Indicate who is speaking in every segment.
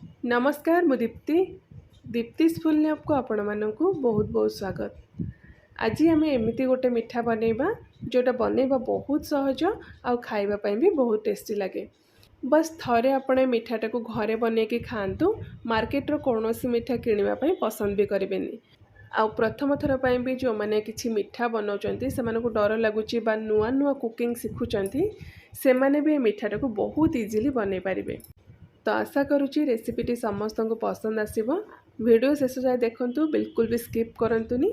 Speaker 1: नमस्कार मु Deepti Deepti school lab को आपण मानू बहुत बहुत स्वागत। आज आम एमती गोटे मिठा बनैबा जोटा बनैबा बहुत सहज आउ खाइबापी भी बहुत टेस्टी लगे। बस थरे आपणे मिठाटा को घरे बने कि खातु मार्केट्र कौन मिठा किणापी पसंद भी करेंगे। आउ प्रथम थर पर भी जो मैंने किसी मिठा बनाऊँच से डर लगुच नुआ नुआ कुकिंग शिखुंट से मैंने भी मिठाटा को बहुत इजिली बनई पारे। तो आशा करुँची रेसिपीटी समस्त को पसंद आसब। वीडियो शेष जाए देखूँ, बिल्कुल भी स्किप करंतुनी।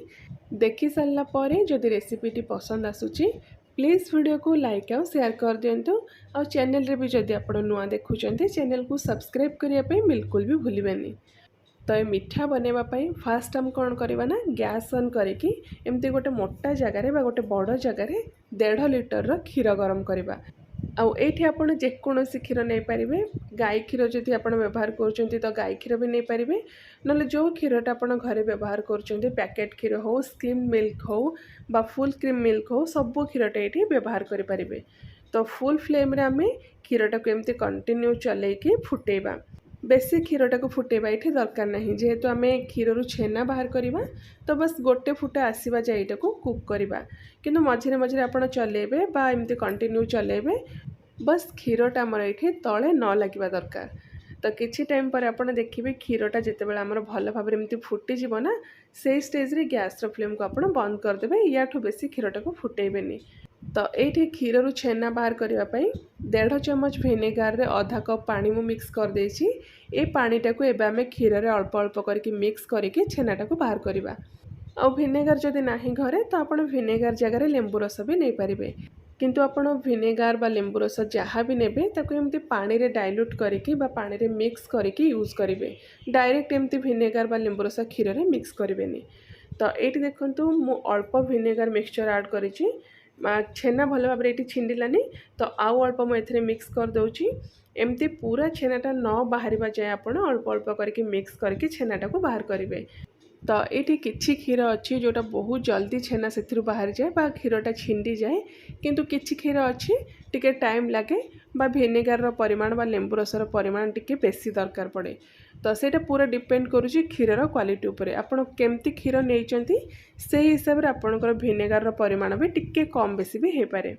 Speaker 1: देखि सारा पर जदि रेसिपीटी पसंद आसूची प्लीज़ वीडियो को लाइक आउ शेयर कर दिंतु। और चैनल रे भी जदि आप नुआ देखुंत चैनल को सब्सक्राइब करने बिल्कुल भी भूलें। तो ये मिठा बनवाई फास्ट आम कौन करवा ना गैस ऑन करके एमती गोटे मोटा जगार गोटे बड़ जगार 1.5 लीटर क्षीर गरम करवा। आउ एठी आपण जेकोसी क्षीर नहीं पारे। गाई क्षीर जदि आप व्यवहार कर तो गाई क्षीर भी नहीं पारे, ना जो क्षीरटा आप घरे व्यवहार कर पैकेट क्षीर हो, स्किम मिल्क हो बा फुल क्रीम मिल्क हो, सब क्षीरटा ये व्यवहार करें। तो फुल फ्लेम रे आम क्षीरटा को एमती कंटिन्यू चलैकी फुटेबा। बेसी क्षीरटा को फुटेबा ये दरकार नहीं, जेहेतु आम क्षीर छेना बाहर करवा तो बस गोटे फुटा आसवा जाए यहाँ को कुक करवा। किंतु मझे मझे आप चलेबे बा एमती कंटिन्यू चलेबे, बस क्षीरटा आमर ये तले न लगे दरकार। तो किसी टाइम पर आप देखिए क्षीरटा जिते बड़े आमर भल भाव एमती फुटीज ना से स्टेज रे गैस फ्लेम को आप बंद करदे। या बेसी क्षीरटा को फुटेबेनी। तो ये क्षीर छेना बाहर करने 1.5 चम्मच भिनेगार रे आधा कप पानी मु मिक्स कर देछि। ए पानीटा को एबे आमे क्षीर रे अल्प अल्प करके मिक्स करके छेनाटा को बाहर करवा। आ भिनेगार जदि नाही घरे तो आपण भिनेगार जगह लेंबू रस भी नहीं पारे। किंतु आपण भिनेगार बा लेंबू रस जहाँ भी नेबे ताको एमती पानी रे डाइल्यूट करके बा पानी रे मिक्स करके यूज करेंगे। डायरेक्ट एमती भिनेगार बा लेंबू रस क्षीर रे मिक्स करेंगे। तो ये देखंतु मु अल्प भिनेगार मिक्सचर ऐड करिछि। छेना भल भाव ये छिंडिलानी तो आउ अल्प मुझे मिक्स कर दूची। एमती पूरा छेनाटा न बाहर जाए आप अल्प अल्प करके मिक्स करके छेनाटा को बाहर करेंगे। तो ये किछि क्षीर अच्छी जोटा बहुत जल्दी छेना से बाहर जाए बा क्षीरटा छिंडी जाए, किंतु किछि क्षीर अच्छी टिके टाइम लगे बा भिनेगार परिमाण बा लेंबू रसर परिमाण टिके बेसी दरकार पड़े। तो सेटा पूरा डिपेंड करुच्ची क्षीर क्वालिटी उपरे आपण केमती क्षीर नहीं से हिसाब से आपणकर भिनेगार परिमाण भी टिके कम बेसी भी हो पारे।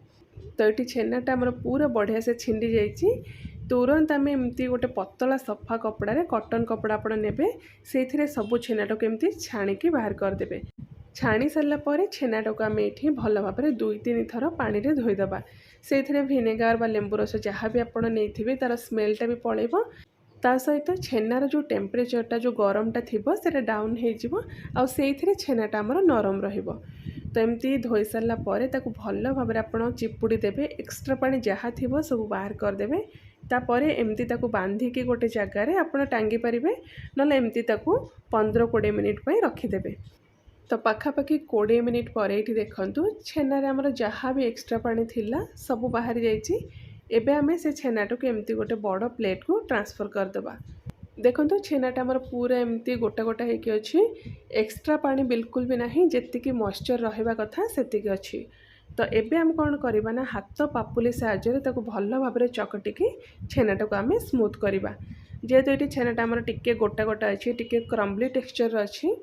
Speaker 1: तो ये छेनाटा आमर पूरा बढ़िया से छिंडी जाइए। तुरंत आम एमती गोटे पतला सफा कपड़ा रे कॉटन कपड़ा आप ने से सबू छेनाटा को एमती छाणिकी बाहर करदे। छाणी सारा पर छेनाटा को आम ये भल भाव 2-3 थर पानी रे धोईदबा। से भिनेगार बा लेंबू रस जहाँ भी आप नहीं तार स्मेलटा भी पलैब। ता सहित छेनार जो टेम्परेचरटा जो गरमटा थी से डाउन हो छेनाटा आमर नरम रहिबो। तो एमती धोई सारा पर भल भाव आप चिपुड़ी देवे। एक्स्ट्रा पानी जहाँ थी सब बाहर करदे। तापर एमती बांधिकी गोटे जगार आप टांगी पारे, ना एमती 15-20 मिनिट रखिदेवे। तो पाखापाखि 20 मिनिट पर ये देखु छेनारे आमर जहाँ भी एक्स्ट्रा पानी थिला सब बाहरी जाइए। एबे आमे से छेनाटा को एमती गोटे बड़ प्लेट को ट्रांसफर करदबा। देखो छेनाटा आमर पूरा एमती गोटा गोटा होगी अच्छी। एक्स्ट्रा पानी बिल्कुल भी नहीं, जेतिकी मॉइस्चर रहिबा कथा सेतिकी अच्छी। तो एबे आम कौन करवा ना हाथ पापुली साहाय्य ताको भल भाव चकटिकी छेनाटा को आम स्मूथ करवा। जेहेतु ये छेनाटा आमर टिके गोटा गोटा अच्छी, टिके क्रम्बली टेक्सचर अच्छी।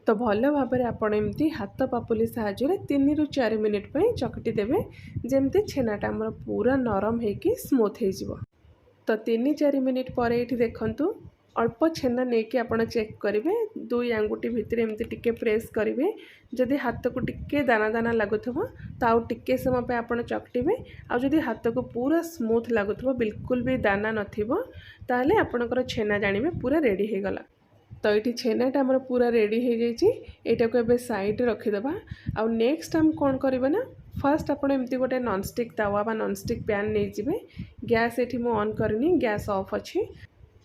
Speaker 1: तो भल भाव आपण एमती हाथ पापुली साहाय्य 3-4 मिनिट चकटी देवे, जेमती छेनाटा आमर पूरा नरम होगी स्मूथ हो। तो 3-4 मिनिट पर ये देखु अल्प छेना नहीं कि आप चेक करेंगे। 2 आंगुठी भितर एमती टिके प्रेस करेंगे। जदि हाथ को टिके दाना दाना लगुव तो आउ टिके समय पे आप चकटिबे। आदि हाथ को पूरा स्मूथ लगुव बिल्कुल भी दाना नथिबो ताले आपणकर छेना जानिबे पूरा रेडी हो गला। तो ये छेनाटा आमर पूरा रेडी हो जाइए। को एबे साइड रखिदबा। आउ नेक्स्ट आम कौन करबा ना फर्स्ट आप एमती गोटे नॉनस्टिक तावा बा नॉनस्टिक पैन नहीं जिबे। गैस ये मु ऑन करनी, गैस ऑफ अच्छी।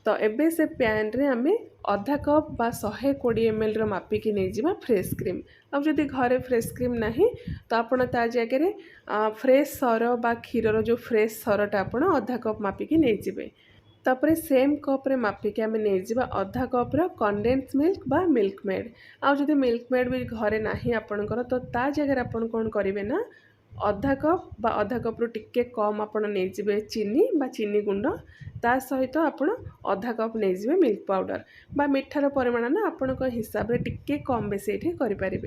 Speaker 1: तो एबे से पैन रे आमे आधा कप बा 120 ml रो मापिकी नहीं जिबा फ्रेश क्रीम। अब जदि घरे फ्रेश क्रीम नहीं तो आपण ता जगह फ्रेश सर बा क्षीर जो फ्रेश सरटा आपण आधा कप मापिकी नहीं जिबे। तापरे सेम कप रे मापिकी आमे नहीं जिबा आधा कप रो कंडेंस मिल्क बा मिल्क मेड। आ जदि मिल्क मेड भी घरे नाही आपणकर तो ता जगह आपण कोन करिवे ना अधा कप बा अधा कप्रु टिके कम आपण नहीं चीनी बा चीनी गुंड ता सहित आपण अधा कप नहीं मिल्क पाउडर बा मिठार परिमाण ना आपण हिसाब रे टिके कम बेसी ये करें।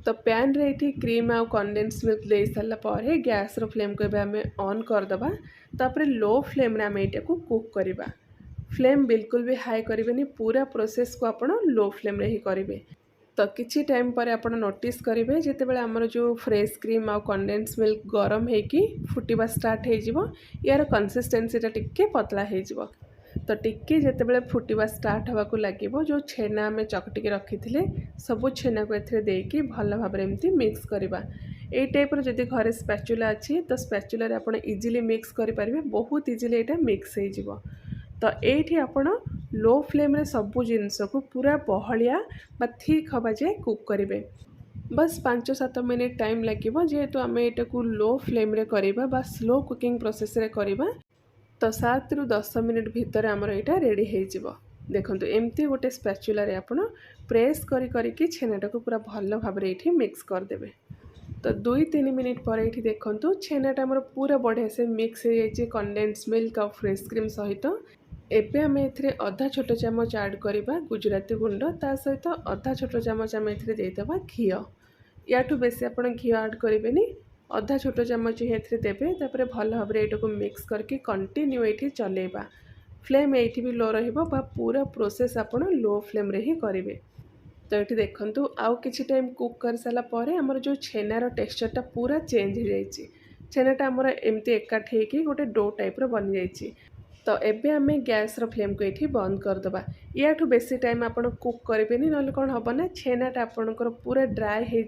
Speaker 1: तो पैन रे ये क्रीम आउ कंडेन्स मिल्क दे सारा पर गैस रो फ्लेम को आम ऑन करदे तापर लो फ्लेम रे आम यहाँ कुक करवा। फ्लेम बिल्कुल भी हाई करेंगे पूरा प्रोसेस को आप लो फ्लेम रे ही करेंगे। तो किसी टाइम पर आप नोटिस करेंगे जितेबाला आमर जो फ्रेश क्रीम आउ कंडेन्स मिल्क गरम होगी फुटवा स्टार्ट हो यार कंसिस्टेंसीटा टिके पतला हो। तो टिके जितेबाला फुटवा स्टार्ट होगा लगे जो छेना आम चकटिकी रखी थे सबू छेना को एदेकी भल भाव एमती मिक्स करवा। ये टाइप जदि घरे स्पैचुला अच्छी तो स्पैचुला आप इजिली मिक्स करेंगे बहुत इजिली यहाँ मिक्स हो। तो ये आपण लो फ्लेम रे सबू जिनस को पूरा बहलिया बा थिक हवा जाए कुक करेंगे। बस 5-7 मिनिट टाइम लगे जेहेतु आम यहाँ को लो फ्लेम रे करवा बा स्लो कुकिंग प्रोसेस रे करवा। तो 7 ରୁ 10 मिनिट भितर आमर यहाँ रेडी हो। देखो एमती गोटे स्पैचुला रे आपण प्रेस करी छेनाटा को पूरा भल भाव ये मिक्स करदे। तो 2-3 मिनिट पर ये देखो छेनाटा आमर पूरा बढ़िया से मिक्स हो जाए कंडेन्स मिल्क और फ्रेश क्रीम सहित। एबे आम ए अधा छोट चामच ऐड करवा गुजराती गुंड ता सहित अधा छोट चामच आम देदेबा घी। याठू बेसी आप घी ऐड करेंगे अधा छोट चामच ही देवे तापर भल भाव ये मिक्स करके कंटिन्यू ये चलेबा। फ्लेम ये भी लो रहिबो बा पूरा प्रोसेस आप लो फ्लेम रे ही करेंगे। तो ये देखु आउ कि टाइम कुक कर सारा पर आमर जो छेनार टेक्सचरटा पूरा चेंज हो जाए। छेनाटा आमर एमती एकाठी होगी गोटे डो टाइप बन जाइए। तो एबे आम गैस रो फ्लेम को ये बंद करदे। याठू बेसी टाइम आप कुक करेंगे ना कौन हम ना छेनाटा आपणकर पूरा ड्राए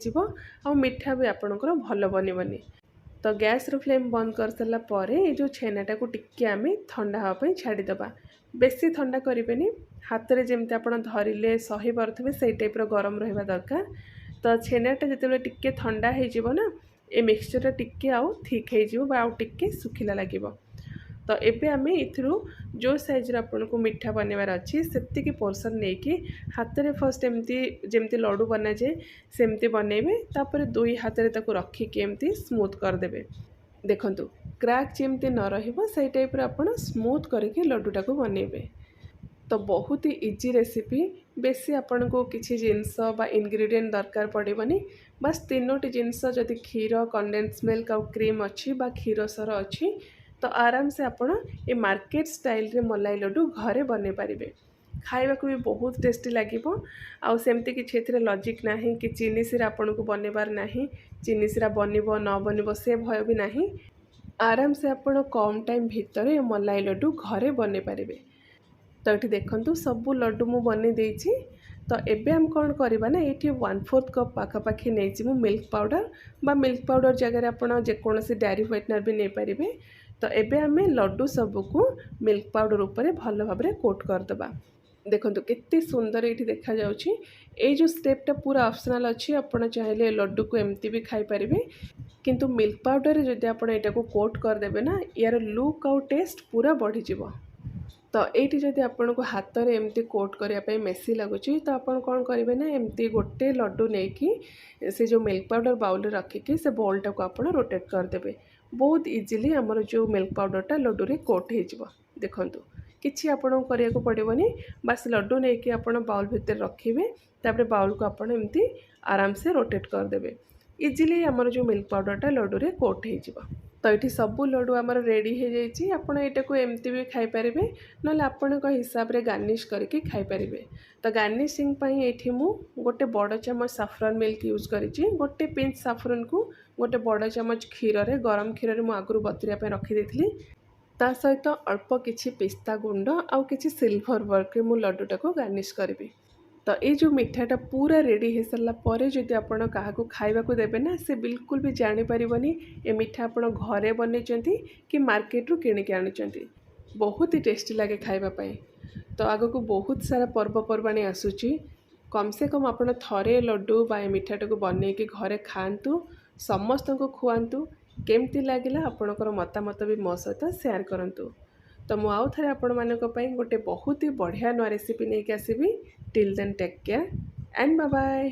Speaker 1: हो मिठा भी आपणकर भल बनबनी। तो गैस रो फ्लेम बंद कर सारा पर ये जो छेनाटा को टिके आम ठंडा हाँपाई छाड़ीदे। बेसी ठंडा करेंगे हाथ में जमी आप धरले सही पारे से टाइप गरम रहा दरकार। तो छेनाटा जिते टिके ठंडा हो ना ये मिक्सचरटा टिके आउ थिक हो टिके सुखिला लगे। तो एबे आम इथरू जो साइज आपन को मिठा बनवार अच्छी से पोर्सन नहीं कि हाथ में फर्स्ट एमती जमती लड्डू बना जाए सेमती बनइबे तापर दुई हाथ में ताको रखिकी एमती स्मूथ करदे। देखंतु क्रैक जमती न रहिबो से टाइप आपन स्मूथ करके लड्डूटा को बनइबे। तो बहुत ही इजी रेसिपी बेसी आपन को किसी जिनस बा इंग्रेडिएंट दरकार पड़ेबनी। बस 3टी जिनस जदि क्षीर कंडेन्स मिल्क और क्रीम अच्छी बा क्षीर सर अच्छी तो आराम से आपण ये मार्केट स्टाइल रे मलाई लड्डू घरे बने पारिबे। खाइबा को भी बहुत टेस्टी लगे। आउ सेमती किसी लॉजिक ना कि चीनी सिरा आपन को बनबार ना चीनी सिरा बनब न बनब से भय भी ना। आराम से आपण कम टाइम भितर ये मलाई लड्डू घरे बने पारिबे। तो ये देखंतु सबू लड्डू मु बने देछि। तो एबे हम कौन करवा ना ये 1/4 कप पाखापाखि नहीं मिल्क पाउडर जगह आप जेकोसी डेयरी व्हाइटनर भी नहीं पारे। तो एबे आम लड्डू सबको मिल्क पाउडर ऊपर भल भाव कोट करदे। देखो केते सुंदर ये देखा जाउछि। ए जो स्टेपटा पूरा ऑप्शनल अच्छी आपड़ चाहिए लड्डू को एमती भी खाई पारे किंतु मिल्क पाउडर जदि आप यहाँ को कोट करदे ना यार लुक आउ टेस्ट पूरा बढ़ी जीवो। तो ये जदि आपन को हाथ में एमती कोट करने मेसी लगुच तो आप कौन करेंगे ना एमती गोटे लड्डू नहीं कि से जो मिल्क पाउडर बाउल रखिकी से बॉलटा को आप रोटेट करदे। बहुत इजीली आमर जो मिल्क पाउडरटा लड्डू रे कोट हो। देखंतु किछि आपन करिया को पड़िबनी बस लड्डू नहीं कि आप बाउल भितर रखिए तापर बाउल को आप एमती आराम से रोटेट करदे। इजीली आमर जो मिल्क पाउडरटा लड्डू रे कोट हो। तो ये सबू लड्डू आमर रेडी हो जाइए। आपड़ यहाँ को एमती भी खाई पारे ना आपण हिसाब रे गार्निश करके खाई पारे। तो गार्निशिंग ये मु गोटे बड़ चामच साफरन मिल्क यूज करी गोटे पिंच साफरन को गोटे बड़ चामच क्षीर रे गरम क्षीर रे मु आगु बतुरिया रखी ता सहित अल्प किछि पिस्ता गुंड आउ किछि सिल्वर वर्क रे मु लड्डूटा को गार्निश करी। तो ये जो मिठाटा पूरा रेडी हो सारा पर जदि आपण क्या खाइबा को देबे ना से बिल्कुल भी जानी परिबनी ए मिठा आपण घरे बनेचंती कि मार्केट रू किनिक आनिचंती। बहुत ही टेस्टी लगे खाइबा पाई। तो आगो को बहुत सारा पर्वपर्वाणी आसुची कम से कम आपण थरे लड्डू बा मिठाटा को बने कि घरे खातु समस्त को खुआंतु। केमती लागिला आपणकर मतामत भी मो सहित शेयर करंतु। तो मु आउ थे आपण मानक पई गोटे बहुत ही बढ़िया नुआ रेसिपी नहीं आसीबी। Till then take care and bye bye.